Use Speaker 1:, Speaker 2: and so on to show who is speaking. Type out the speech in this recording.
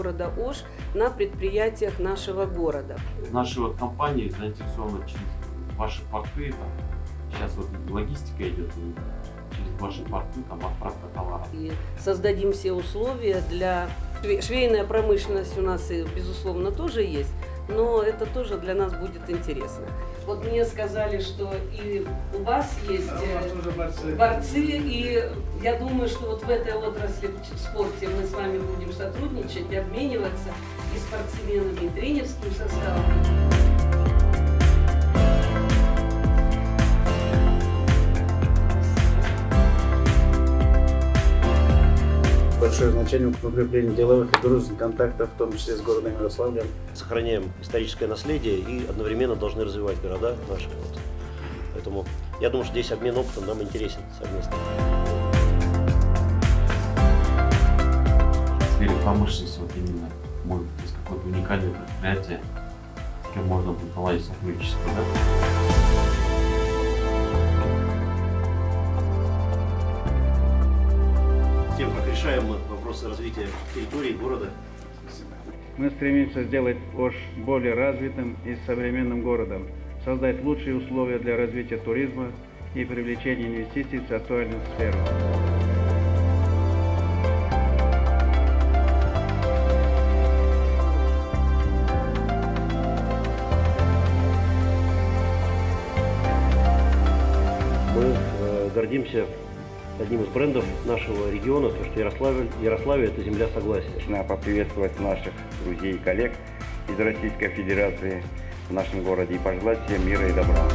Speaker 1: города Ош на предприятиях нашего города.
Speaker 2: Наши вот компании заинтересованы через ваши порты, там, сейчас вот логистика идет, через ваши порты, там отправка товара.
Speaker 1: И создадим все условия для... Швейная промышленность у нас, безусловно, тоже есть, но это тоже для нас будет интересно. Вот мне сказали, что и у вас есть борцы, и я думаю, что вот в этой отрасли, в спорте, мы с вами будем сотрудничать, обмениваться и спортсменами, и тренерским составом.
Speaker 3: Большое значение в укреплении деловых и дружественных контактов, в том числе с городом Ярославлем.
Speaker 4: Сохраняем историческое наследие и одновременно должны развивать города наши. Вот. Поэтому я думаю, что здесь обмен опытом нам интересен совместно.
Speaker 2: В сфере промышленности вот именно, может быть, есть какое-то уникальное предприятие, с кем можно будет наладить сотрудничество, да?
Speaker 4: Тем, как решаем мы вопросы развития территории города.
Speaker 5: Мы стремимся сделать Ош более развитым и современным городом, создать лучшие условия для развития туризма и привлечения инвестиций в социальную сферу.
Speaker 4: Мы гордимся одним из брендов нашего региона, то что Ярославль – это земля согласия.
Speaker 5: Нужно поприветствовать наших друзей и коллег из Российской Федерации в нашем городе и пожелать всем мира и добра.